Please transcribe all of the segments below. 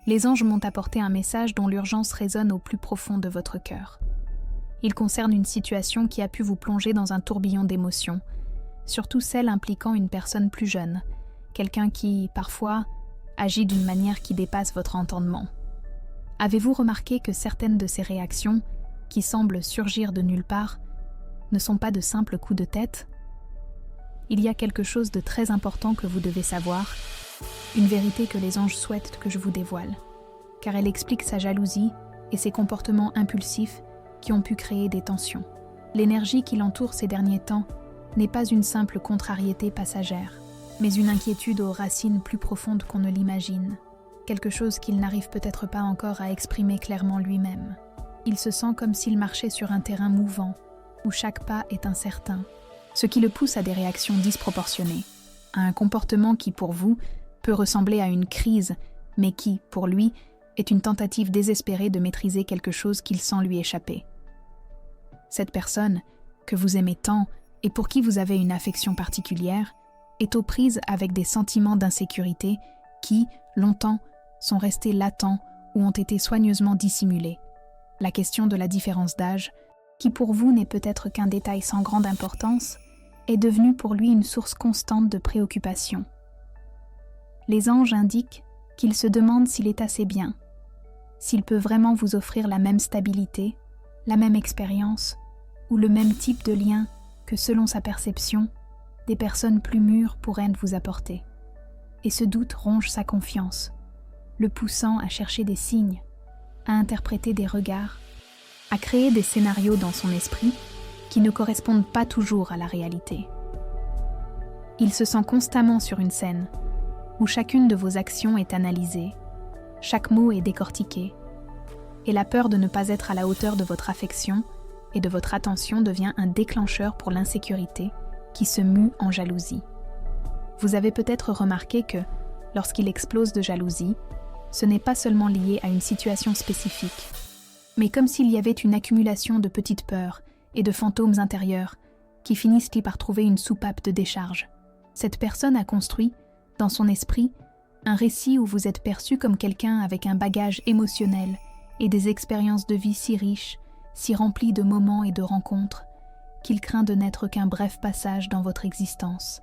Les anges m'ont apporté un message dont l'urgence résonne au plus profond de votre cœur. Il concerne une situation qui a pu vous plonger dans un tourbillon d'émotions, surtout celle impliquant une personne plus jeune, quelqu'un qui, parfois, agit d'une manière qui dépasse votre entendement. Avez-vous remarqué que certaines de ces réactions, qui semblent surgir de nulle part, ne sont pas de simples coups de tête? Il y a quelque chose de très important que vous devez savoir, une vérité que les anges souhaitent que je vous dévoile, car elle explique sa jalousie et ses comportements impulsifs qui ont pu créer des tensions. L'énergie qui l'entoure ces derniers temps n'est pas une simple contrariété passagère, mais une inquiétude aux racines plus profondes qu'on ne l'imagine, quelque chose qu'il n'arrive peut-être pas encore à exprimer clairement lui-même. Il se sent comme s'il marchait sur un terrain mouvant, où chaque pas est incertain, ce qui le pousse à des réactions disproportionnées, à un comportement qui, pour vous, peut ressembler à une crise, mais qui, pour lui, est une tentative désespérée de maîtriser quelque chose qu'il sent lui échapper. Cette personne, que vous aimez tant et pour qui vous avez une affection particulière, est aux prises avec des sentiments d'insécurité qui, longtemps, sont restés latents ou ont été soigneusement dissimulés. La question de la différence d'âge, qui pour vous n'est peut-être qu'un détail sans grande importance, est devenue pour lui une source constante de préoccupation. Les anges indiquent qu'il se demande s'il est assez bien, s'il peut vraiment vous offrir la même stabilité, la même expérience ou le même type de lien que, selon sa perception, des personnes plus mûres pourraient vous apporter. Et ce doute ronge sa confiance, le poussant à chercher des signes, à interpréter des regards, à créer des scénarios dans son esprit qui ne correspondent pas toujours à la réalité. Il se sent constamment sur une scène où chacune de vos actions est analysée, chaque mot est décortiqué, et la peur de ne pas être à la hauteur de votre affection et de votre attention devient un déclencheur pour l'insécurité qui se mue en jalousie. Vous avez peut-être remarqué que, lorsqu'il explose de jalousie, ce n'est pas seulement lié à une situation spécifique, mais comme s'il y avait une accumulation de petites peurs et de fantômes intérieurs qui finissent par trouver une soupape de décharge. Cette personne a construit, dans son esprit, un récit où vous êtes perçu comme quelqu'un avec un bagage émotionnel et des expériences de vie si riches, si remplies de moments et de rencontres, qu'il craint de n'être qu'un bref passage dans votre existence.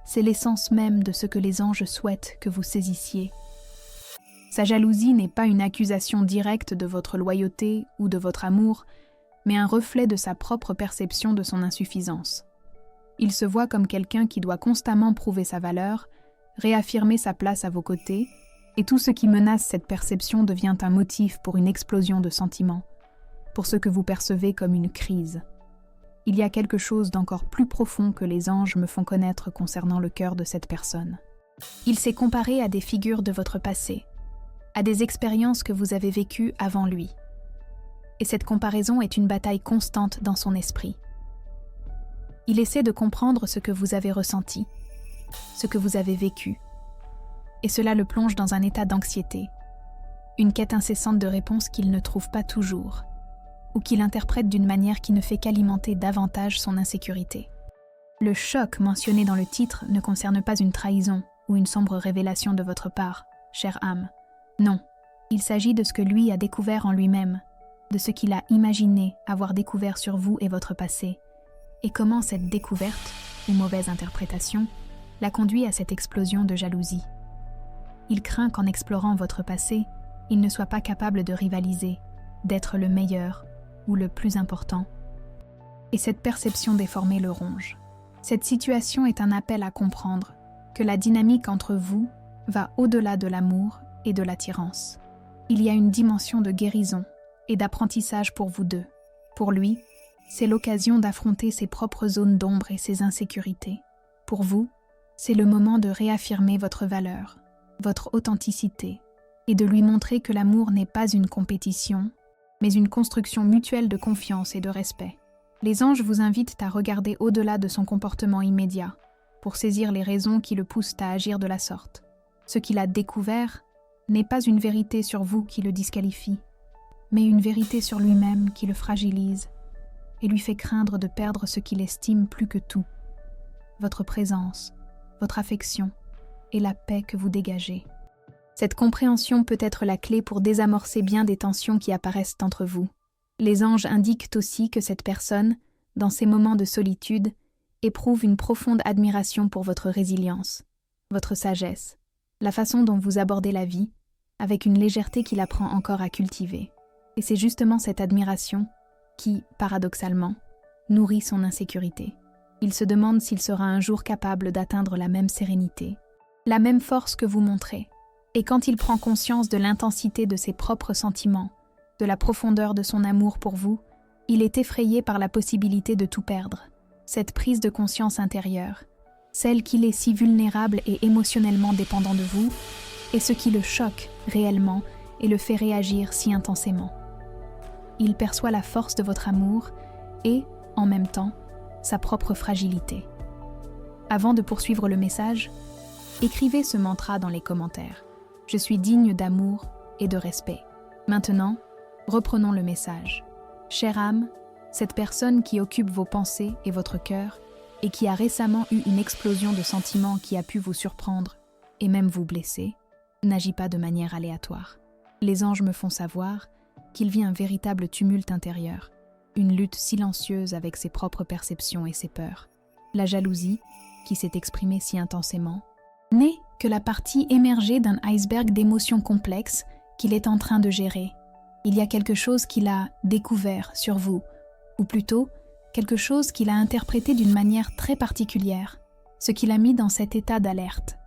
C'est l'essence même de ce que les anges souhaitent que vous saisissiez. Sa jalousie n'est pas une accusation directe de votre loyauté ou de votre amour, mais un reflet de sa propre perception de son insuffisance. Il se voit comme quelqu'un qui doit constamment prouver sa valeur, réaffirmer sa place à vos côtés, et tout ce qui menace cette perception devient un motif pour une explosion de sentiments, pour ce que vous percevez comme une crise. Il y a quelque chose d'encore plus profond que les anges me font connaître concernant le cœur de cette personne. Il s'est comparé à des figures de votre passé, à des expériences que vous avez vécues avant lui. Et cette comparaison est une bataille constante dans son esprit. Il essaie de comprendre ce que vous avez ressenti, ce que vous avez vécu, et cela le plonge dans un état d'anxiété, une quête incessante de réponses qu'il ne trouve pas toujours, ou qu'il interprète d'une manière qui ne fait qu'alimenter davantage son insécurité. Le choc mentionné dans le titre ne concerne pas une trahison ou une sombre révélation de votre part, chère âme. Non, il s'agit de ce que lui a découvert en lui-même, de ce qu'il a imaginé avoir découvert sur vous et votre passé, et comment cette découverte, ou mauvaise interprétation, l'a conduit à cette explosion de jalousie. Il craint qu'en explorant votre passé, il ne soit pas capable de rivaliser, d'être le meilleur ou le plus important. Et cette perception déformée le ronge. Cette situation est un appel à comprendre que la dynamique entre vous va au-delà de l'amour et de l'attirance. Il y a une dimension de guérison et d'apprentissage pour vous deux. Pour lui, c'est l'occasion d'affronter ses propres zones d'ombre et ses insécurités. Pour vous, c'est le moment de réaffirmer votre valeur, votre authenticité, et de lui montrer que l'amour n'est pas une compétition, mais une construction mutuelle de confiance et de respect. Les anges vous invitent à regarder au-delà de son comportement immédiat, pour saisir les raisons qui le poussent à agir de la sorte. Ce qu'il a découvert n'est pas une vérité sur vous qui le disqualifie, mais une vérité sur lui-même qui le fragilise et lui fait craindre de perdre ce qu'il estime plus que tout, votre présence, votre affection et la paix que vous dégagez. Cette compréhension peut être la clé pour désamorcer bien des tensions qui apparaissent entre vous. Les anges indiquent aussi que cette personne, dans ces moments de solitude, éprouve une profonde admiration pour votre résilience, votre sagesse, la façon dont vous abordez la vie, avec une légèreté qu'il apprend encore à cultiver. Et c'est justement cette admiration qui, paradoxalement, nourrit son insécurité. Il se demande s'il sera un jour capable d'atteindre la même sérénité, la même force que vous montrez. Et quand il prend conscience de l'intensité de ses propres sentiments, de la profondeur de son amour pour vous, il est effrayé par la possibilité de tout perdre. Cette prise de conscience intérieure, celle qu'il est si vulnérable et émotionnellement dépendant de vous, est ce qui le choque réellement et le fait réagir si intensément. Il perçoit la force de votre amour et, en même temps, sa propre fragilité. Avant de poursuivre le message, écrivez ce mantra dans les commentaires. Je suis digne d'amour et de respect. Maintenant, reprenons le message. Chère âme, cette personne qui occupe vos pensées et votre cœur et qui a récemment eu une explosion de sentiments qui a pu vous surprendre et même vous blesser, n'agit pas de manière aléatoire. Les anges me font savoir qu'il vit un véritable tumulte intérieur, une lutte silencieuse avec ses propres perceptions et ses peurs. La jalousie, qui s'est exprimée si intensément, n'est que la partie émergée d'un iceberg d'émotions complexes qu'il est en train de gérer. Il y a quelque chose qu'il a découvert sur vous, ou plutôt, quelque chose qu'il a interprété d'une manière très particulière, ce qui l'a mis dans cet état d'alerte.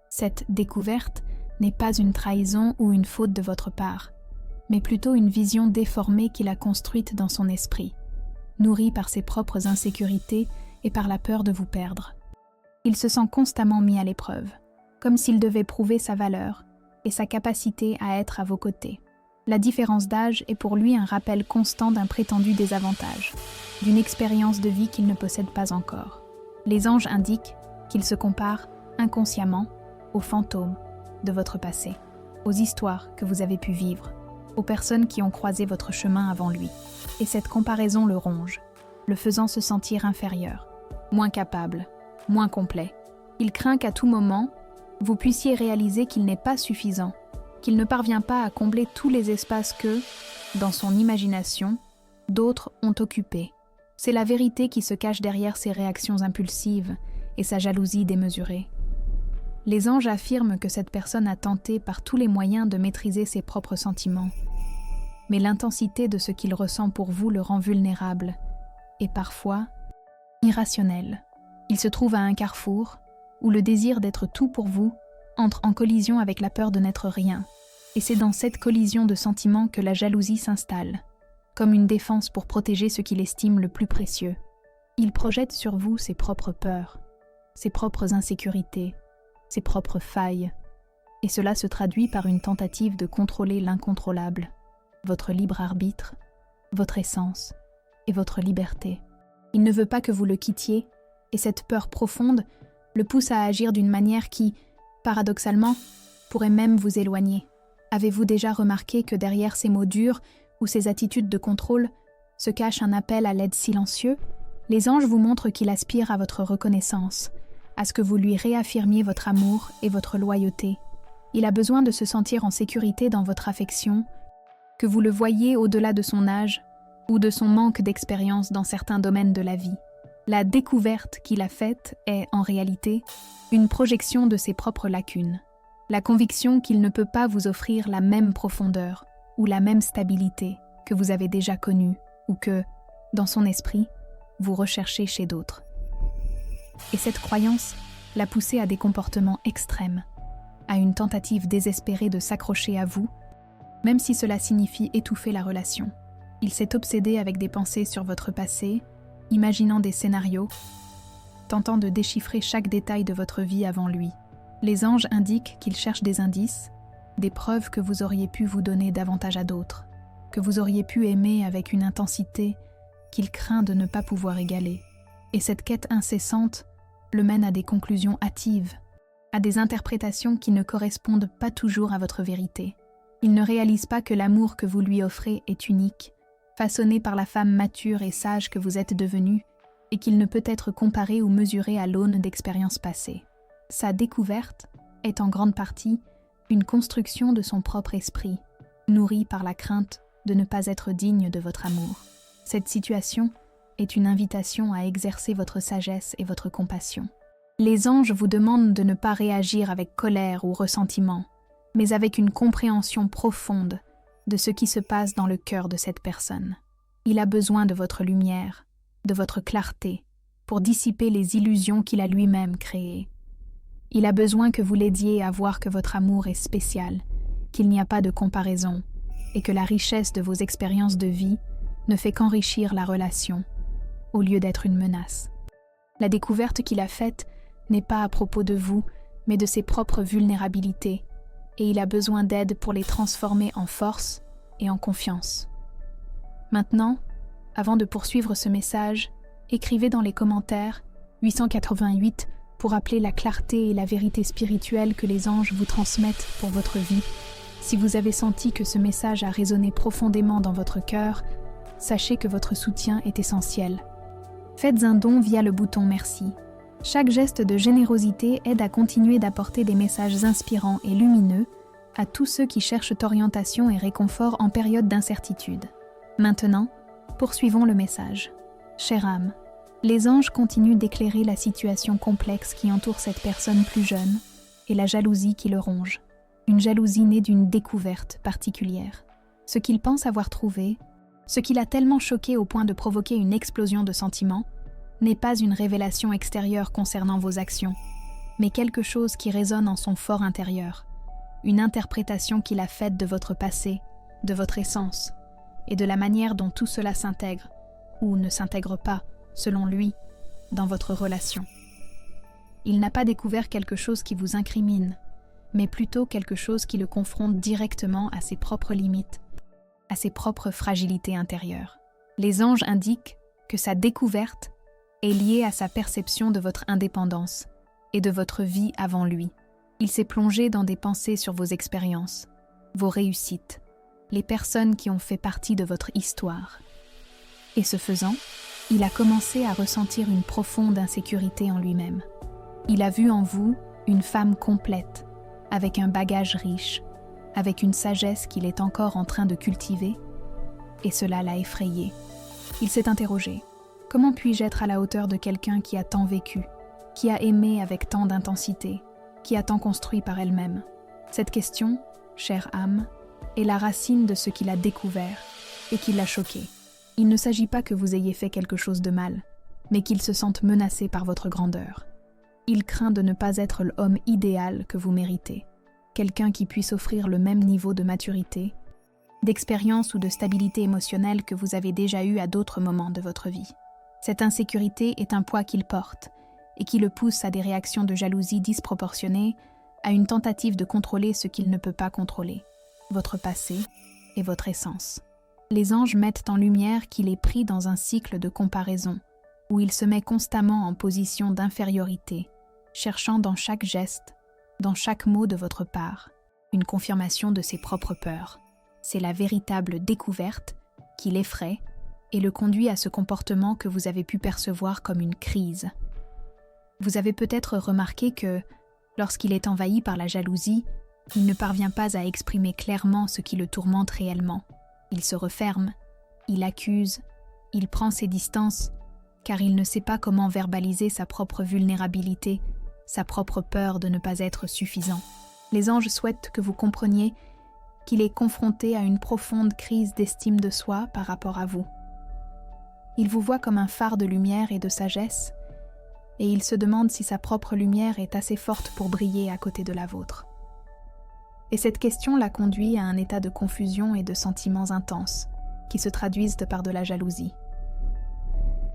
Cette découverte n'est pas une trahison ou une faute de votre part, mais plutôt une vision déformée qu'il a construite dans son esprit, nourrie par ses propres insécurités et par la peur de vous perdre. Il se sent constamment mis à l'épreuve, comme s'il devait prouver sa valeur et sa capacité à être à vos côtés. La différence d'âge est pour lui un rappel constant d'un prétendu désavantage, d'une expérience de vie qu'il ne possède pas encore. Les anges indiquent qu'il se compare inconsciemment aux fantômes de votre passé, aux histoires que vous avez pu vivre, aux personnes qui ont croisé votre chemin avant lui. Et cette comparaison le ronge, le faisant se sentir inférieur, moins capable, moins complet. Il craint qu'à tout moment, vous puissiez réaliser qu'il n'est pas suffisant, qu'il ne parvient pas à combler tous les espaces que, dans son imagination, d'autres ont occupés. C'est la vérité qui se cache derrière ses réactions impulsives et sa jalousie démesurée. Les anges affirment que cette personne a tenté par tous les moyens de maîtriser ses propres sentiments. Mais l'intensité de ce qu'il ressent pour vous le rend vulnérable et parfois irrationnel. Il se trouve à un carrefour où le désir d'être tout pour vous entre en collision avec la peur de n'être rien. Et c'est dans cette collision de sentiments que la jalousie s'installe, comme une défense pour protéger ce qu'il estime le plus précieux. Il projette sur vous ses propres peurs, ses propres insécurités, ses propres failles, et cela se traduit par une tentative de contrôler l'incontrôlable, votre libre arbitre, votre essence et votre liberté. Il ne veut pas que vous le quittiez, et cette peur profonde le pousse à agir d'une manière qui, paradoxalement, pourrait même vous éloigner. Avez-vous déjà remarqué que derrière ces mots durs ou ces attitudes de contrôle se cache un appel à l'aide silencieux? Les anges vous montrent qu'il aspire à votre reconnaissance, à ce que vous lui réaffirmiez votre amour et votre loyauté. Il a besoin de se sentir en sécurité dans votre affection, que vous le voyiez au-delà de son âge ou de son manque d'expérience dans certains domaines de la vie. La découverte qu'il a faite est, en réalité, une projection de ses propres lacunes. La conviction qu'il ne peut pas vous offrir la même profondeur ou la même stabilité que vous avez déjà connue ou que, dans son esprit, vous recherchez chez d'autres. Et cette croyance l'a poussé à des comportements extrêmes, à une tentative désespérée de s'accrocher à vous, même si cela signifie étouffer la relation. Il s'est obsédé avec des pensées sur votre passé, imaginant des scénarios, tentant de déchiffrer chaque détail de votre vie avant lui. Les anges indiquent qu'il cherche des indices, des preuves que vous auriez pu vous donner davantage à d'autres, que vous auriez pu aimer avec une intensité qu'il craint de ne pas pouvoir égaler. Et cette quête incessante le mène à des conclusions hâtives, à des interprétations qui ne correspondent pas toujours à votre vérité. Il ne réalise pas que l'amour que vous lui offrez est unique, façonné par la femme mature et sage que vous êtes devenue, et qu'il ne peut être comparé ou mesuré à l'aune d'expériences passées. Sa découverte est en grande partie une construction de son propre esprit, nourrie par la crainte de ne pas être digne de votre amour. Cette situation est une invitation à exercer votre sagesse et votre compassion. Les anges vous demandent de ne pas réagir avec colère ou ressentiment, mais avec une compréhension profonde de ce qui se passe dans le cœur de cette personne. Il a besoin de votre lumière, de votre clarté, pour dissiper les illusions qu'il a lui-même créées. Il a besoin que vous l'aidiez à voir que votre amour est spécial, qu'il n'y a pas de comparaison, et que la richesse de vos expériences de vie ne fait qu'enrichir la relation, au lieu d'être une menace. La découverte qu'il a faite n'est pas à propos de vous, mais de ses propres vulnérabilités, et il a besoin d'aide pour les transformer en force et en confiance. Maintenant, avant de poursuivre ce message, écrivez dans les commentaires 888 pour appeler la clarté et la vérité spirituelle que les anges vous transmettent pour votre vie. Si vous avez senti que ce message a résonné profondément dans votre cœur, sachez que votre soutien est essentiel. Faites un don via le bouton Merci. Chaque geste de générosité aide à continuer d'apporter des messages inspirants et lumineux à tous ceux qui cherchent orientation et réconfort en période d'incertitude. Maintenant, poursuivons le message. Chère âme, les anges continuent d'éclairer la situation complexe qui entoure cette personne plus jeune et la jalousie qui le ronge. Une jalousie née d'une découverte particulière. Ce qu'il pense avoir trouvé, ce qui l'a tellement choqué au point de provoquer une explosion de sentiments, n'est pas une révélation extérieure concernant vos actions, mais quelque chose qui résonne en son fort intérieur, une interprétation qu'il a faite de votre passé, de votre essence, et de la manière dont tout cela s'intègre, ou ne s'intègre pas, selon lui, dans votre relation. Il n'a pas découvert quelque chose qui vous incrimine, mais plutôt quelque chose qui le confronte directement à ses propres limites, à ses propres fragilités intérieures. Les anges indiquent que sa découverte est liée à sa perception de votre indépendance et de votre vie avant lui. Il s'est plongé dans des pensées sur vos expériences, vos réussites, les personnes qui ont fait partie de votre histoire. Et ce faisant, il a commencé à ressentir une profonde insécurité en lui-même. Il a vu en vous une femme complète, avec un bagage riche, avec une sagesse qu'il est encore en train de cultiver, et cela l'a effrayé. Il s'est interrogé. Comment puis-je être à la hauteur de quelqu'un qui a tant vécu, qui a aimé avec tant d'intensité, qui a tant construit par elle-même? Cette question, chère âme, est la racine de ce qu'il a découvert et qui l'a choqué. Il ne s'agit pas que vous ayez fait quelque chose de mal, mais qu'il se sente menacé par votre grandeur. Il craint de ne pas être l'homme idéal que vous méritez, quelqu'un qui puisse offrir le même niveau de maturité, d'expérience ou de stabilité émotionnelle que vous avez déjà eu à d'autres moments de votre vie. Cette insécurité est un poids qu'il porte et qui le pousse à des réactions de jalousie disproportionnées, à une tentative de contrôler ce qu'il ne peut pas contrôler, votre passé et votre essence. Les anges mettent en lumière qu'il est pris dans un cycle de comparaison, où il se met constamment en position d'infériorité, cherchant dans chaque geste, dans chaque mot de votre part, une confirmation de ses propres peurs. C'est la véritable découverte qui l'effraie et le conduit à ce comportement que vous avez pu percevoir comme une crise. Vous avez peut-être remarqué que, lorsqu'il est envahi par la jalousie, il ne parvient pas à exprimer clairement ce qui le tourmente réellement. Il se referme, il accuse, il prend ses distances, car il ne sait pas comment verbaliser sa propre vulnérabilité, sa propre peur de ne pas être suffisant. Les anges souhaitent que vous compreniez qu'il est confronté à une profonde crise d'estime de soi par rapport à vous. Il vous voit comme un phare de lumière et de sagesse, et il se demande si sa propre lumière est assez forte pour briller à côté de la vôtre. Et cette question l'a conduit à un état de confusion et de sentiments intenses, qui se traduisent par de la jalousie.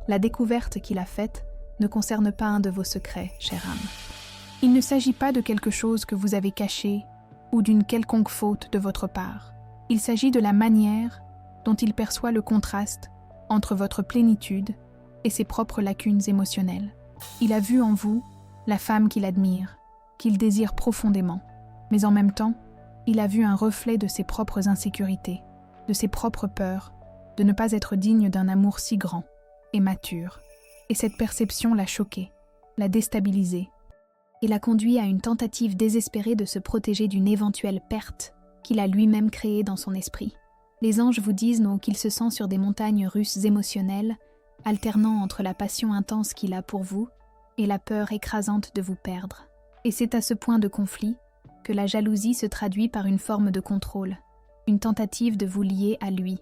La découverte qu'il a faite ne concerne pas un de vos secrets, chère âme. Il ne s'agit pas de quelque chose que vous avez caché ou d'une quelconque faute de votre part. Il s'agit de la manière dont il perçoit le contraste entre votre plénitude et ses propres lacunes émotionnelles. Il a vu en vous la femme qu'il admire, qu'il désire profondément, mais en même temps, il a vu un reflet de ses propres insécurités, de ses propres peurs, de ne pas être digne d'un amour si grand et mature. Et cette perception l'a choqué, l'a déstabilisé. et l'a conduit à une tentative désespérée de se protéger d'une éventuelle perte qu'il a lui-même créée dans son esprit. Les anges vous disent donc qu'il se sent sur des montagnes russes émotionnelles, alternant entre la passion intense qu'il a pour vous et la peur écrasante de vous perdre. Et c'est à ce point de conflit que la jalousie se traduit par une forme de contrôle, une tentative de vous lier à lui,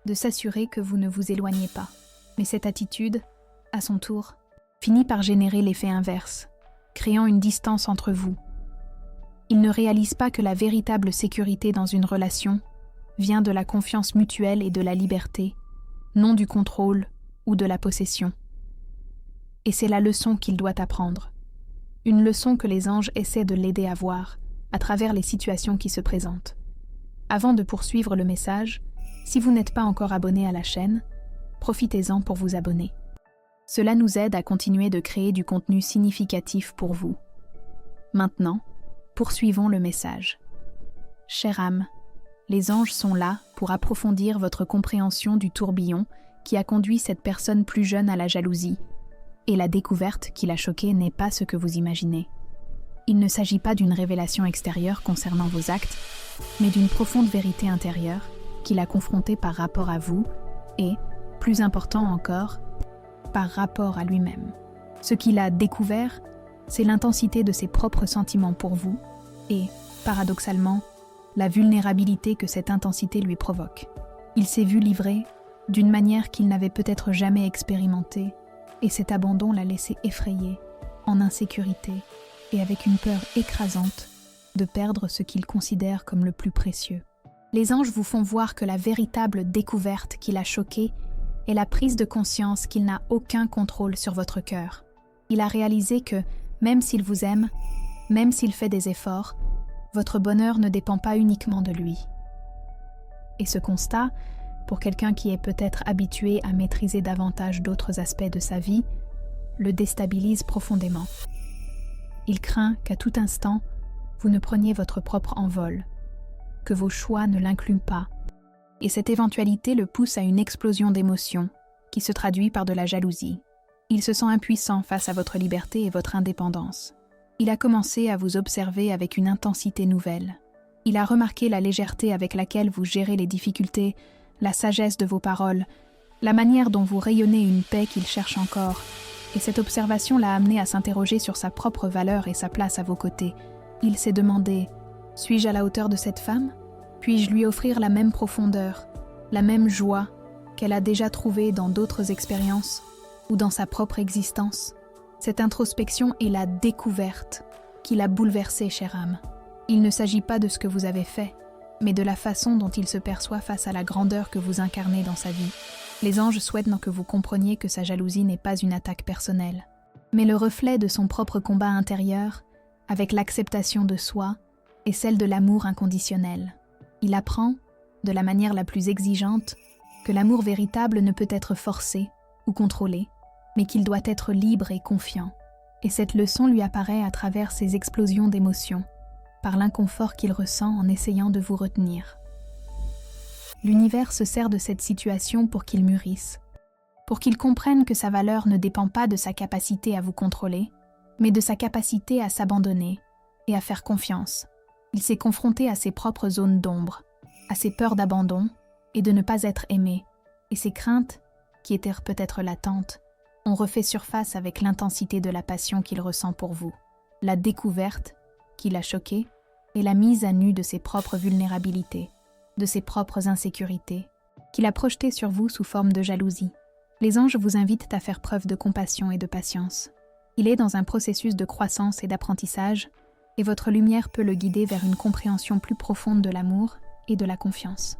de s'assurer que vous ne vous éloignez pas. Mais cette attitude, à son tour, finit par générer l'effet inverse, créant une distance entre vous. Il ne réalise pas que la véritable sécurité dans une relation vient de la confiance mutuelle et de la liberté, non du contrôle ou de la possession. Et c'est la leçon qu'il doit apprendre. Une leçon que les anges essaient de l'aider à voir, à travers les situations qui se présentent. Avant de poursuivre le message, si vous n'êtes pas encore abonné à la chaîne, profitez-en pour vous abonner. Cela nous aide à continuer de créer du contenu significatif pour vous. Maintenant, poursuivons le message. Chère âme, les anges sont là pour approfondir votre compréhension du tourbillon qui a conduit cette personne plus jeune à la jalousie, et la découverte qui l'a choquée n'est pas ce que vous imaginez. Il ne s'agit pas d'une révélation extérieure concernant vos actes, mais d'une profonde vérité intérieure qui l'a confronté par rapport à vous et, plus important encore, par rapport à lui-même. Ce qu'il a découvert, c'est l'intensité de ses propres sentiments pour vous et, paradoxalement, la vulnérabilité que cette intensité lui provoque. Il s'est vu livré d'une manière qu'il n'avait peut-être jamais expérimentée, et cet abandon l'a laissé effrayé, en insécurité et avec une peur écrasante de perdre ce qu'il considère comme le plus précieux. Les anges vous font voir que la véritable découverte qui l'a choqué est la prise de conscience qu'il n'a aucun contrôle sur votre cœur. Il a réalisé que, même s'il vous aime, même s'il fait des efforts, votre bonheur ne dépend pas uniquement de lui. Et ce constat, pour quelqu'un qui est peut-être habitué à maîtriser davantage d'autres aspects de sa vie, le déstabilise profondément. Il craint qu'à tout instant, vous ne preniez votre propre envol, que vos choix ne l'incluent pas, et cette éventualité le pousse à une explosion d'émotions qui se traduit par de la jalousie. Il se sent impuissant face à votre liberté et votre indépendance. Il a commencé à vous observer avec une intensité nouvelle. Il a remarqué la légèreté avec laquelle vous gérez les difficultés, la sagesse de vos paroles, la manière dont vous rayonnez une paix qu'il cherche encore, et cette observation l'a amené à s'interroger sur sa propre valeur et sa place à vos côtés. Il s'est demandé « Suis-je à la hauteur de cette femme ? Puis-je lui offrir la même profondeur, la même joie qu'elle a déjà trouvée dans d'autres expériences ou dans sa propre existence ?» Cette introspection est la découverte qui l'a bouleversé, chère âme. Il ne s'agit pas de ce que vous avez fait, mais de la façon dont il se perçoit face à la grandeur que vous incarnez dans sa vie. Les anges souhaitent que vous compreniez que sa jalousie n'est pas une attaque personnelle, mais le reflet de son propre combat intérieur avec l'acceptation de soi et celle de l'amour inconditionnel. Il apprend, de la manière la plus exigeante, que l'amour véritable ne peut être forcé ou contrôlé, mais qu'il doit être libre et confiant. Et cette leçon lui apparaît à travers ces explosions d'émotions, par l'inconfort qu'il ressent en essayant de vous retenir. L'univers se sert de cette situation pour qu'il mûrisse, pour qu'il comprenne que sa valeur ne dépend pas de sa capacité à vous contrôler, mais de sa capacité à s'abandonner et à faire confiance. Il s'est confronté à ses propres zones d'ombre, à ses peurs d'abandon et de ne pas être aimé, et ses craintes, qui étaient peut-être latentes, ont refait surface avec l'intensité de la passion qu'il ressent pour vous. La découverte, qui l'a choqué, et la mise à nu de ses propres vulnérabilités, de ses propres insécurités, qu'il a projetées sur vous sous forme de jalousie. Les anges vous invitent à faire preuve de compassion et de patience. Il est dans un processus de croissance et d'apprentissage, et votre lumière peut le guider vers une compréhension plus profonde de l'amour et de la confiance.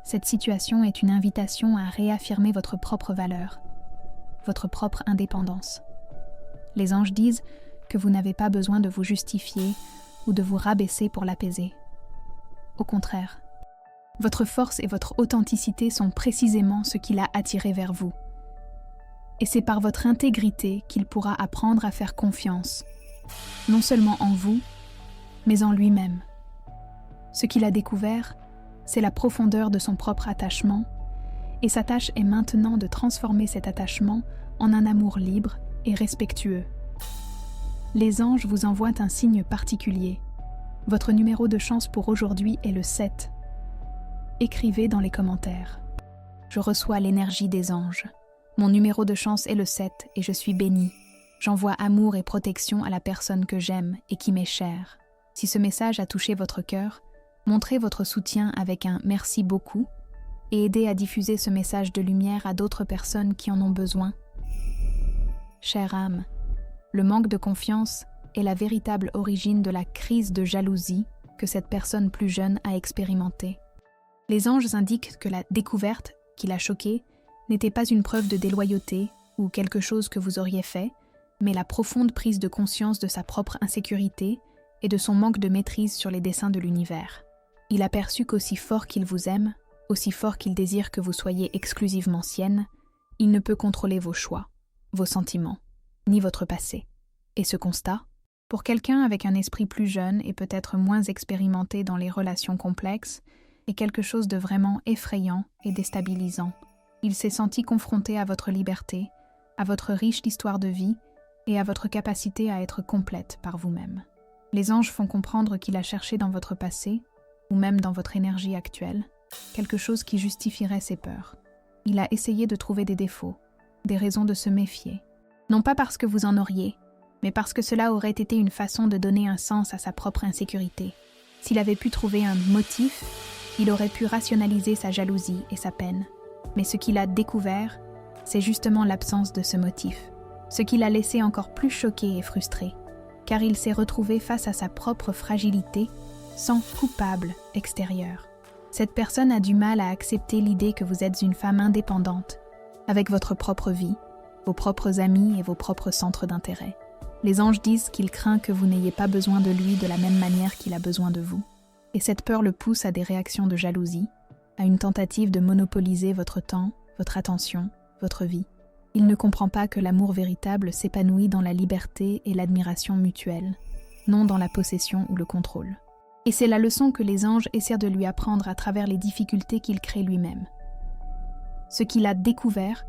Cette situation est une invitation à réaffirmer votre propre valeur, votre propre indépendance. Les anges disent que vous n'avez pas besoin de vous justifier ou de vous rabaisser pour l'apaiser. Au contraire, votre force et votre authenticité sont précisément ce qui l'a attiré vers vous. Et c'est par votre intégrité qu'il pourra apprendre à faire confiance, non seulement en vous, mais en lui-même. Ce qu'il a découvert, c'est la profondeur de son propre attachement, et sa tâche est maintenant de transformer cet attachement en un amour libre et respectueux. Les anges vous envoient un signe particulier. Votre numéro de chance pour aujourd'hui est le 7. Écrivez dans les commentaires. Je reçois l'énergie des anges. Mon numéro de chance est le 7 et je suis béni. J'envoie amour et protection à la personne que j'aime et qui m'est chère. Si ce message a touché votre cœur, montrez votre soutien avec un « merci beaucoup » et aidez à diffuser ce message de lumière à d'autres personnes qui en ont besoin. Chère âme, le manque de confiance est la véritable origine de la crise de jalousie que cette personne plus jeune a expérimentée. Les anges indiquent que la découverte qui l'a choquée n'était pas une preuve de déloyauté ou quelque chose que vous auriez fait, mais la profonde prise de conscience de sa propre insécurité et de son manque de maîtrise sur les desseins de l'univers. Il a perçu qu'aussi fort qu'il vous aime, aussi fort qu'il désire que vous soyez exclusivement sienne, il ne peut contrôler vos choix, vos sentiments, ni votre passé. Et ce constat, pour quelqu'un avec un esprit plus jeune et peut-être moins expérimenté dans les relations complexes, est quelque chose de vraiment effrayant et déstabilisant. Il s'est senti confronté à votre liberté, à votre riche histoire de vie et à votre capacité à être complète par vous-même. Les anges font comprendre qu'il a cherché dans votre passé, ou même dans votre énergie actuelle, quelque chose qui justifierait ses peurs. Il a essayé de trouver des défauts, des raisons de se méfier. Non pas parce que vous en auriez, mais parce que cela aurait été une façon de donner un sens à sa propre insécurité. S'il avait pu trouver un motif, il aurait pu rationaliser sa jalousie et sa peine. Mais ce qu'il a découvert, c'est justement l'absence de ce motif. Ce qui l'a laissé encore plus choqué et frustré, car il s'est retrouvé face à sa propre fragilité, sans coupable extérieur. Cette personne a du mal à accepter l'idée que vous êtes une femme indépendante, avec votre propre vie, vos propres amis et vos propres centres d'intérêt. Les anges disent qu'il craint que vous n'ayez pas besoin de lui de la même manière qu'il a besoin de vous. Et cette peur le pousse à des réactions de jalousie, à une tentative de monopoliser votre temps, votre attention, votre vie. Il ne comprend pas que l'amour véritable s'épanouit dans la liberté et l'admiration mutuelle, non dans la possession ou le contrôle. Et c'est la leçon que les anges essaient de lui apprendre à travers les difficultés qu'il crée lui-même. Ce qu'il a découvert,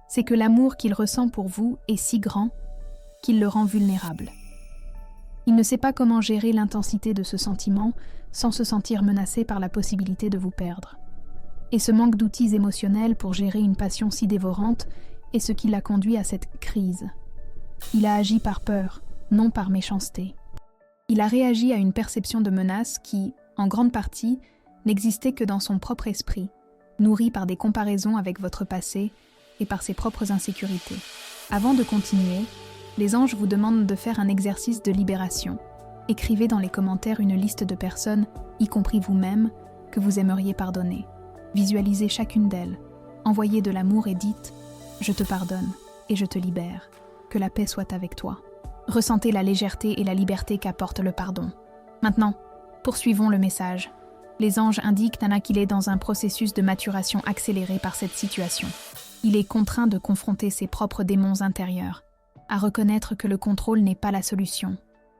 c'est que l'amour qu'il ressent pour vous est si grand qu'il le rend vulnérable. Il ne sait pas comment gérer l'intensité de ce sentiment sans se sentir menacé par la possibilité de vous perdre. Et ce manque d'outils émotionnels pour gérer une passion si dévorante est ce qui l'a conduit à cette crise. Il a agi par peur, non par méchanceté. Il a réagi à une perception de menace qui, en grande partie, n'existait que dans son propre esprit, nourri par des comparaisons avec votre passé et par ses propres insécurités. Avant de continuer, les anges vous demandent de faire un exercice de libération. Écrivez dans les commentaires une liste de personnes, y compris vous-même, que vous aimeriez pardonner. Visualisez chacune d'elles, envoyez de l'amour et dites « Je te pardonne et je te libère, que la paix soit avec toi ». Ressentez la légèreté et la liberté qu'apporte le pardon. Maintenant, poursuivons le message. Les anges indiquent Nana qu'il est dans un processus de maturation accéléré par cette situation. Il est contraint de confronter ses propres démons intérieurs, à reconnaître que le contrôle n'est pas la solution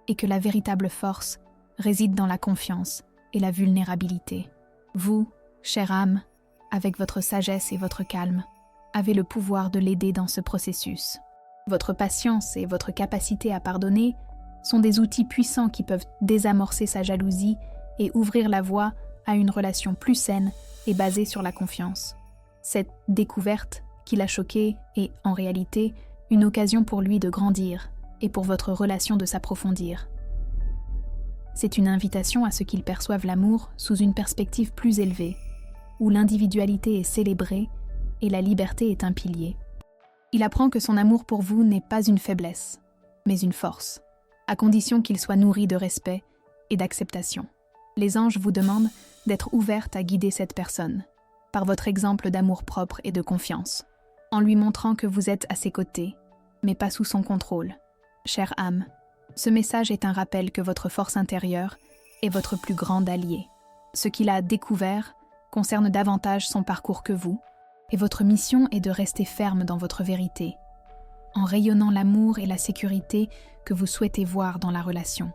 et que la véritable force réside dans la confiance et la vulnérabilité. Vous, chère âme, avec votre sagesse et votre calme, avez le pouvoir de l'aider dans ce processus. Votre patience et votre capacité à pardonner sont des outils puissants qui peuvent désamorcer sa jalousie et ouvrir la voie à une relation plus saine et basée sur la confiance. Cette découverte qui l'a choqué est, en réalité, une occasion pour lui de grandir et pour votre relation de s'approfondir. C'est une invitation à ce qu'il perçoive l'amour sous une perspective plus élevée, où l'individualité est célébrée et la liberté est un pilier. Il apprend que son amour pour vous n'est pas une faiblesse, mais une force, à condition qu'il soit nourri de respect et d'acceptation. Les anges vous demandent d'être ouverte à guider cette personne, par votre exemple d'amour-propre et de confiance, en lui montrant que vous êtes à ses côtés, mais pas sous son contrôle. Chère âme, ce message est un rappel que votre force intérieure est votre plus grand allié. Ce qu'il a découvert concerne davantage son parcours que vous, et votre mission est de rester ferme dans votre vérité, en rayonnant l'amour et la sécurité que vous souhaitez voir dans la relation.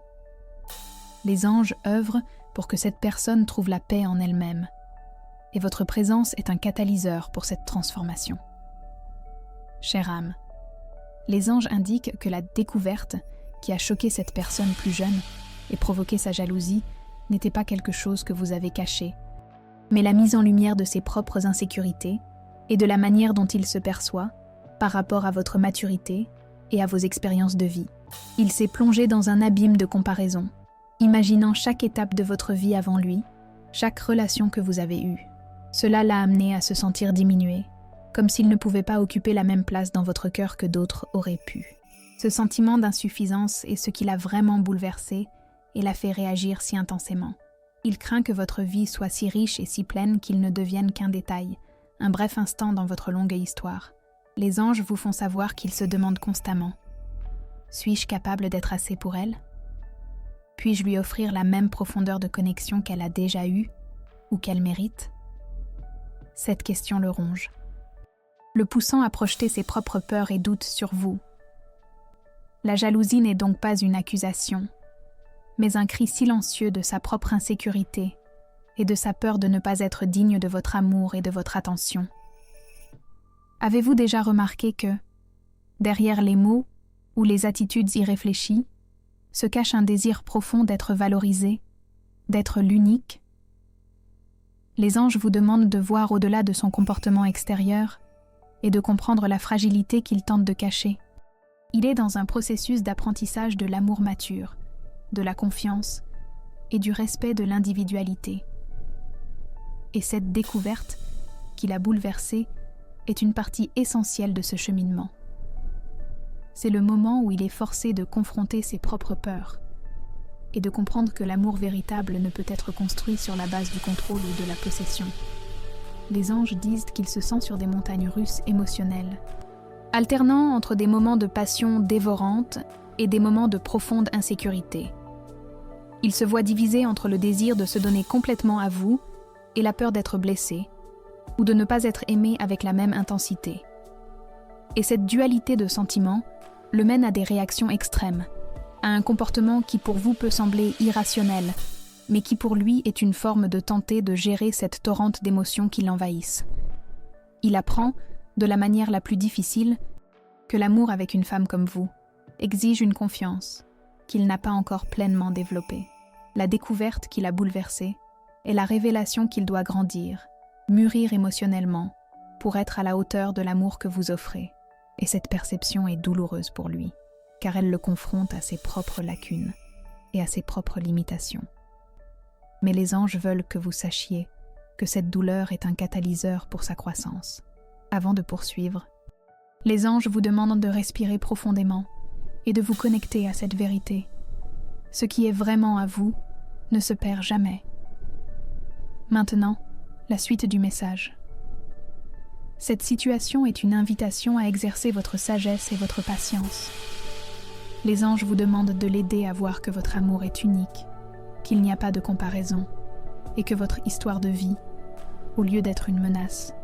Les anges œuvrent pour que cette personne trouve la paix en elle-même, et votre présence est un catalyseur pour cette transformation. Chère âme, les anges indiquent que la découverte qui a choqué cette personne plus jeune et provoqué sa jalousie n'était pas quelque chose que vous avez caché, mais la mise en lumière de ses propres insécurités et de la manière dont il se perçoit par rapport à votre maturité et à vos expériences de vie. Il s'est plongé dans un abîme de comparaison, imaginant chaque étape de votre vie avant lui, chaque relation que vous avez eue. Cela l'a amené à se sentir diminué, comme s'il ne pouvait pas occuper la même place dans votre cœur que d'autres auraient pu. Ce sentiment d'insuffisance est ce qui l'a vraiment bouleversé et l'a fait réagir si intensément. Il craint que votre vie soit si riche et si pleine qu'il ne devienne qu'un détail, un bref instant dans votre longue histoire. Les anges vous font savoir qu'ils se demandent constamment : suis-je capable d'être assez pour elle ? Puis-je lui offrir la même profondeur de connexion qu'elle a déjà eue ou qu'elle mérite ? Cette question le ronge, le poussant à projeter ses propres peurs et doutes sur vous. La jalousie n'est donc pas une accusation, mais un cri silencieux de sa propre insécurité et de sa peur de ne pas être digne de votre amour et de votre attention. Avez-vous déjà remarqué que, derrière les mots ou les attitudes irréfléchies, se cache un désir profond d'être valorisé, d'être l'unique ? Les anges vous demandent de voir au-delà de son comportement extérieur et de comprendre la fragilité qu'il tente de cacher. Il est dans un processus d'apprentissage de l'amour mature, de la confiance et du respect de l'individualité. Et cette découverte, qui l'a bouleversé, est une partie essentielle de ce cheminement. C'est le moment où il est forcé de confronter ses propres peurs et de comprendre que l'amour véritable ne peut être construit sur la base du contrôle ou de la possession. Les anges disent qu'il se sent sur des montagnes russes émotionnelles, alternant entre des moments de passion dévorante et des moments de profonde insécurité. Il se voit divisé entre le désir de se donner complètement à vous et la peur d'être blessé, ou de ne pas être aimé avec la même intensité. Et cette dualité de sentiments le mène à des réactions extrêmes, à un comportement qui pour vous peut sembler irrationnel, mais qui pour lui est une forme de tenter de gérer cette torrente d'émotions qui l'envahissent. Il apprend, de la manière la plus difficile, que l'amour avec une femme comme vous exige une confiance qu'il n'a pas encore pleinement développée. La découverte qui l'a bouleversé est la révélation qu'il doit grandir, mûrir émotionnellement, pour être à la hauteur de l'amour que vous offrez. Et cette perception est douloureuse pour lui, car elle le confronte à ses propres lacunes et à ses propres limitations. Mais les anges veulent que vous sachiez que cette douleur est un catalyseur pour sa croissance. Avant de poursuivre, les anges vous demandent de respirer profondément et de vous connecter à cette vérité. Ce qui est vraiment à vous ne se perd jamais. Maintenant, la suite du message. Cette situation est une invitation à exercer votre sagesse et votre patience. Les anges vous demandent de l'aider à voir que votre amour est unique, qu'il n'y a pas de comparaison, et que votre histoire de vie, au lieu d'être une menace,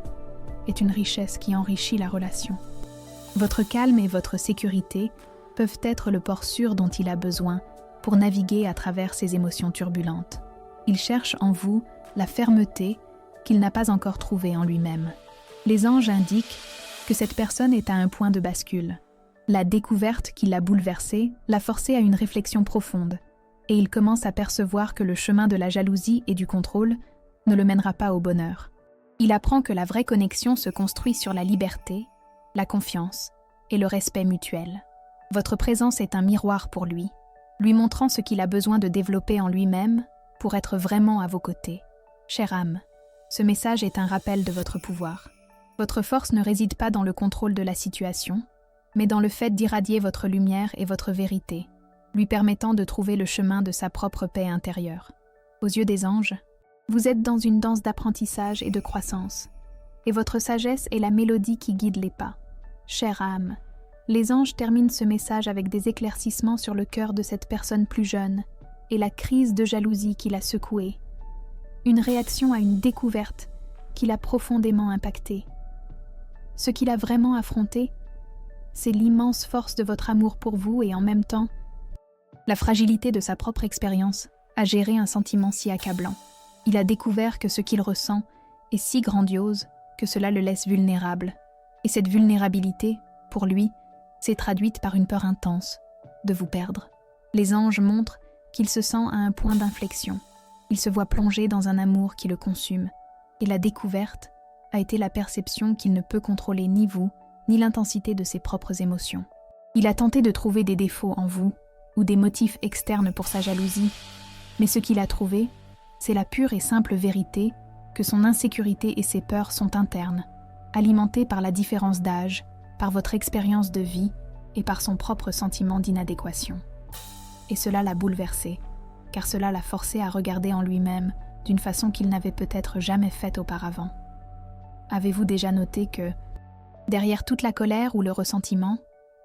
est une richesse qui enrichit la relation. Votre calme et votre sécurité peuvent être le port sûr dont il a besoin pour naviguer à travers ces émotions turbulentes. Il cherche en vous la fermeté qu'il n'a pas encore trouvée en lui-même. Les anges indiquent que cette personne est à un point de bascule. La découverte qui l'a bouleversé l'a forcé à une réflexion profonde, et il commence à percevoir que le chemin de la jalousie et du contrôle ne le mènera pas au bonheur. Il apprend que la vraie connexion se construit sur la liberté, la confiance et le respect mutuel. Votre présence est un miroir pour lui, lui montrant ce qu'il a besoin de développer en lui-même pour être vraiment à vos côtés. Chère âme, ce message est un rappel de votre pouvoir. Votre force ne réside pas dans le contrôle de la situation, mais dans le fait d'irradier votre lumière et votre vérité, lui permettant de trouver le chemin de sa propre paix intérieure. Aux yeux des anges, vous êtes dans une danse d'apprentissage et de croissance, et votre sagesse est la mélodie qui guide les pas. Chère âme, les anges terminent ce message avec des éclaircissements sur le cœur de cette personne plus jeune et la crise de jalousie qui l'a secouée. Une réaction à une découverte qui l'a profondément impacté. Ce qu'il a vraiment affronté, c'est l'immense force de votre amour pour vous et en même temps, la fragilité de sa propre expérience à gérer un sentiment si accablant. Il a découvert que ce qu'il ressent est si grandiose que cela le laisse vulnérable. Et cette vulnérabilité, pour lui, s'est traduite par une peur intense, de vous perdre. Les anges montrent qu'il se sent à un point d'inflexion. Il se voit plongé dans un amour qui le consume. Et la découverte a été la perception qu'il ne peut contrôler ni vous, ni l'intensité de ses propres émotions. Il a tenté de trouver des défauts en vous, ou des motifs externes pour sa jalousie, mais ce qu'il a trouvé, c'est la pure et simple vérité que son insécurité et ses peurs sont internes, alimentées par la différence d'âge, par votre expérience de vie et par son propre sentiment d'inadéquation. Et cela l'a bouleversé, car cela l'a forcé à regarder en lui-même d'une façon qu'il n'avait peut-être jamais faite auparavant. Avez-vous déjà noté que, derrière toute la colère ou le ressentiment,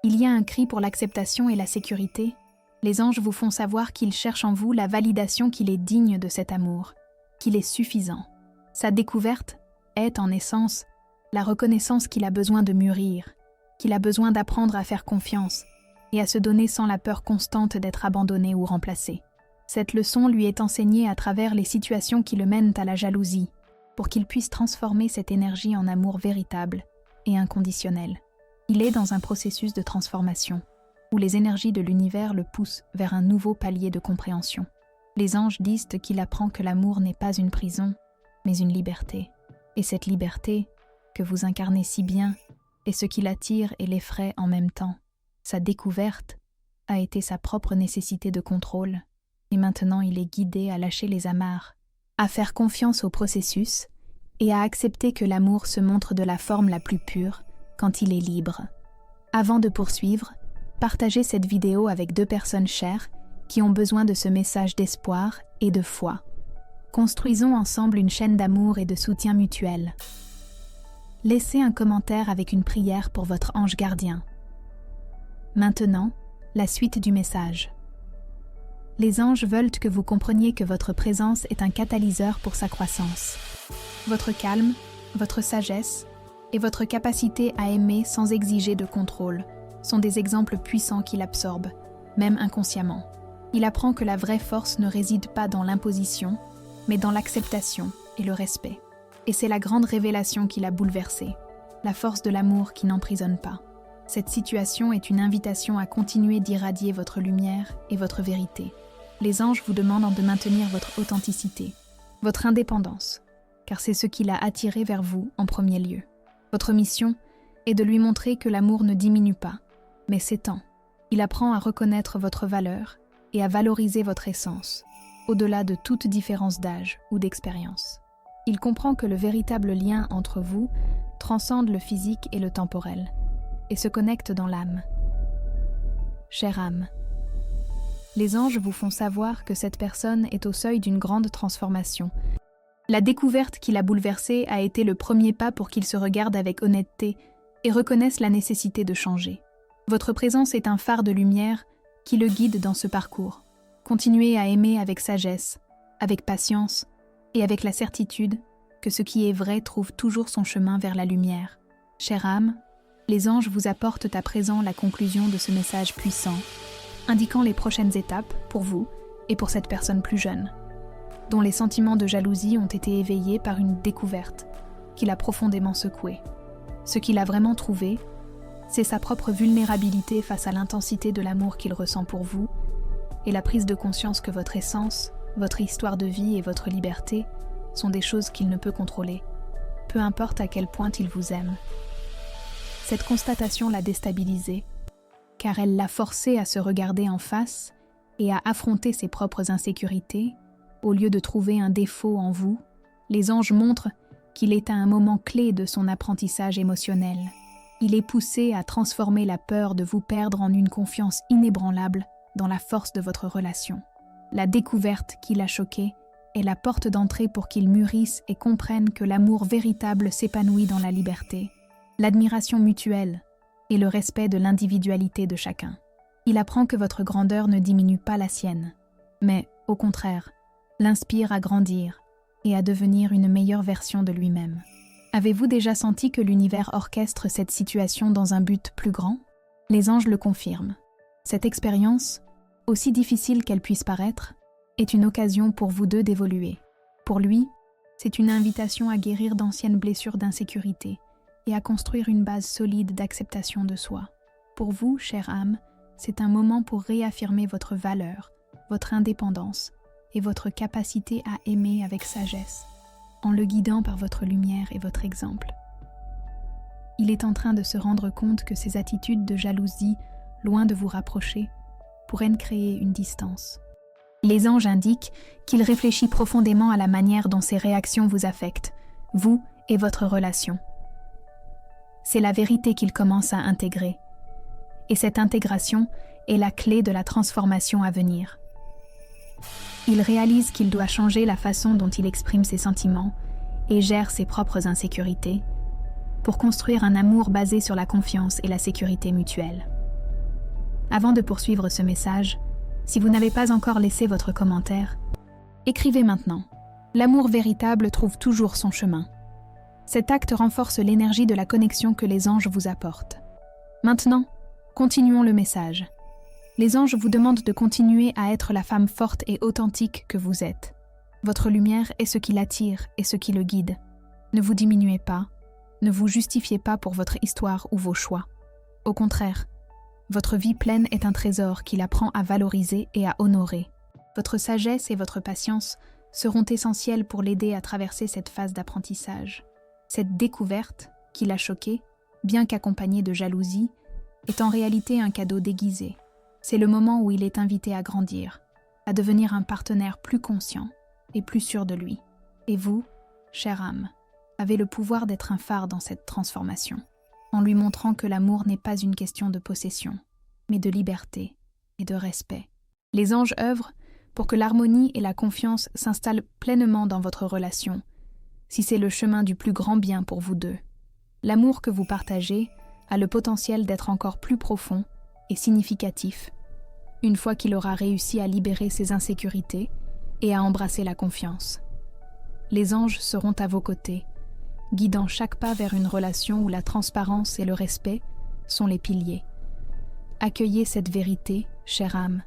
il y a un cri pour l'acceptation et la sécurité? Les anges vous font savoir qu'ils cherchent en vous la validation qu'il est digne de cet amour, qu'il est suffisant. Sa découverte est, en essence, la reconnaissance qu'il a besoin de mûrir, qu'il a besoin d'apprendre à faire confiance et à se donner sans la peur constante d'être abandonné ou remplacé. Cette leçon lui est enseignée à travers les situations qui le mènent à la jalousie, pour qu'il puisse transformer cette énergie en amour véritable et inconditionnel. Il est dans un processus de transformation, où les énergies de l'univers le poussent vers un nouveau palier de compréhension. Les anges disent qu'il apprend que l'amour n'est pas une prison, mais une liberté. Et cette liberté, que vous incarnez si bien, est ce qui l'attire et l'effraie en même temps. Sa découverte a été sa propre nécessité de contrôle, et maintenant il est guidé à lâcher les amarres, à faire confiance au processus et à accepter que l'amour se montre de la forme la plus pure quand il est libre. Avant de poursuivre, partagez cette vidéo avec 2 personnes chères qui ont besoin de ce message d'espoir et de foi. Construisons ensemble une chaîne d'amour et de soutien mutuel. Laissez un commentaire avec une prière pour votre ange gardien. Maintenant, la suite du message. Les anges veulent que vous compreniez que votre présence est un catalyseur pour sa croissance. Votre calme, votre sagesse et votre capacité à aimer sans exiger de contrôle sont des exemples puissants qu'il absorbe, même inconsciemment. Il apprend que la vraie force ne réside pas dans l'imposition, mais dans l'acceptation et le respect. Et c'est la grande révélation qui l'a bouleversé, la force de l'amour qui n'emprisonne pas. Cette situation est une invitation à continuer d'irradier votre lumière et votre vérité. Les anges vous demandent de maintenir votre authenticité, votre indépendance, car c'est ce qui l'a attiré vers vous en premier lieu. Votre mission est de lui montrer que l'amour ne diminue pas, mais s'étend. Il apprend à reconnaître votre valeur et à valoriser votre essence, au-delà de toute différence d'âge ou d'expérience. Il comprend que le véritable lien entre vous transcende le physique et le temporel, et se connecte dans l'âme. Chère âme, les anges vous font savoir que cette personne est au seuil d'une grande transformation. La découverte qui l'a bouleversé a été le premier pas pour qu'il se regarde avec honnêteté et reconnaisse la nécessité de changer. Votre présence est un phare de lumière qui le guide dans ce parcours. Continuez à aimer avec sagesse, avec patience et avec la certitude que ce qui est vrai trouve toujours son chemin vers la lumière. Chère âme, les anges vous apportent à présent la conclusion de ce message puissant, indiquant les prochaines étapes pour vous et pour cette personne plus jeune, dont les sentiments de jalousie ont été éveillés par une découverte qui l'a profondément secoué. Ce qu'il a vraiment trouvé, c'est sa propre vulnérabilité face à l'intensité de l'amour qu'il ressent pour vous et la prise de conscience que votre essence, votre histoire de vie et votre liberté sont des choses qu'il ne peut contrôler, peu importe à quel point il vous aime. Cette constatation l'a déstabilisé, car elle l'a forcé à se regarder en face et à affronter ses propres insécurités. Au lieu de trouver un défaut en vous, les anges montrent qu'il est à un moment clé de son apprentissage émotionnel. Il est poussé à transformer la peur de vous perdre en une confiance inébranlable dans la force de votre relation. La découverte qui l'a choqué est la porte d'entrée pour qu'il mûrisse et comprenne que l'amour véritable s'épanouit dans la liberté, l'admiration mutuelle et le respect de l'individualité de chacun. Il apprend que votre grandeur ne diminue pas la sienne, mais, au contraire, l'inspire à grandir et à devenir une meilleure version de lui-même. Avez-vous déjà senti que l'univers orchestre cette situation dans un but plus grand? Les anges le confirment. Cette expérience, aussi difficile qu'elle puisse paraître, est une occasion pour vous deux d'évoluer. Pour lui, c'est une invitation à guérir d'anciennes blessures d'insécurité et à construire une base solide d'acceptation de soi. Pour vous, chère âme, C'est un moment pour réaffirmer votre valeur, votre indépendance et votre capacité à aimer avec sagesse, en le guidant par votre lumière et votre exemple. Il est en train de se rendre compte que ces attitudes de jalousie, loin de vous rapprocher, pourraient créer une distance. Les anges indiquent qu'il réfléchit profondément à la manière dont ces réactions vous affectent, vous et votre relation. C'est la vérité qu'il commence à intégrer. Et cette intégration est la clé de la transformation à venir. Il réalise qu'il doit changer la façon dont il exprime ses sentiments et gère ses propres insécurités pour construire un amour basé sur la confiance et la sécurité mutuelle. Avant de poursuivre ce message, si vous n'avez pas encore laissé votre commentaire, écrivez maintenant. L'amour véritable trouve toujours son chemin. Cet acte renforce l'énergie de la connexion que les anges vous apportent. Maintenant, continuons le message. Les anges vous demandent de continuer à être la femme forte et authentique que vous êtes. Votre lumière est ce qui l'attire et ce qui le guide. Ne vous diminuez pas, ne vous justifiez pas pour votre histoire ou vos choix. Au contraire, votre vie pleine est un trésor qu'il apprend à valoriser et à honorer. Votre sagesse et votre patience seront essentielles pour l'aider à traverser cette phase d'apprentissage. Cette découverte, qui l'a choqué, bien qu'accompagnée de jalousie, est en réalité un cadeau déguisé. C'est le moment où il est invité à grandir, à devenir un partenaire plus conscient et plus sûr de lui. Et vous, chère âme, avez le pouvoir d'être un phare dans cette transformation, en lui montrant que l'amour n'est pas une question de possession, mais de liberté et de respect. Les anges œuvrent pour que l'harmonie et la confiance s'installent pleinement dans votre relation, si c'est le chemin du plus grand bien pour vous deux. L'amour que vous partagez a le potentiel d'être encore plus profond et significatif, une fois qu'il aura réussi à libérer ses insécurités et à embrasser la confiance. Les anges seront à vos côtés, guidant chaque pas vers une relation où la transparence et le respect sont les piliers. Accueillez cette vérité, chère âme,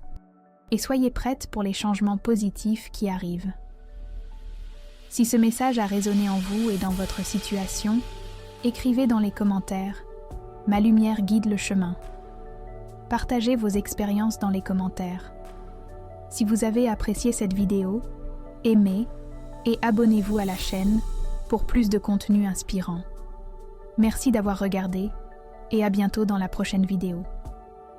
et soyez prête pour les changements positifs qui arrivent. Si ce message a résonné en vous et dans votre situation, écrivez dans les commentaires « Ma lumière guide le chemin ». Partagez vos expériences dans les commentaires. Si vous avez apprécié cette vidéo, aimez et abonnez-vous à la chaîne pour plus de contenu inspirant. Merci d'avoir regardé et à bientôt dans la prochaine vidéo.